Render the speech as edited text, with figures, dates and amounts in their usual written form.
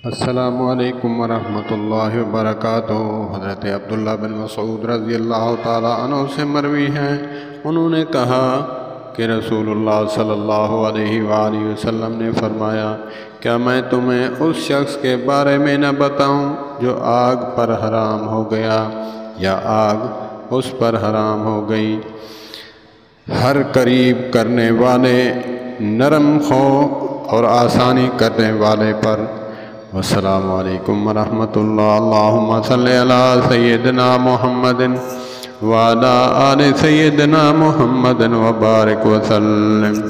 السلام علیکم ورحمۃ اللہ وبرکاتہ۔ حضرت عبداللہ بن مسعود رضی اللہ تعالیٰ عنہ سے مروی ہیں، انہوں نے کہا کہ رسول اللہ صلی اللہ علیہ وآلہ وسلم نے فرمایا، کیا میں تمہیں اس شخص کے بارے میں نہ بتاؤں جو آگ پر حرام ہو گیا یا آگ اس پر حرام ہو گئی؟ ہر قریب کرنے والے، نرم خو اور آسانی کرنے والے پر۔ والسلام علیکم ورحمۃ اللہ۔ اللہم صلی علی سیدنا محمد وعلی آل سیدنا محمد وبارک وسلم۔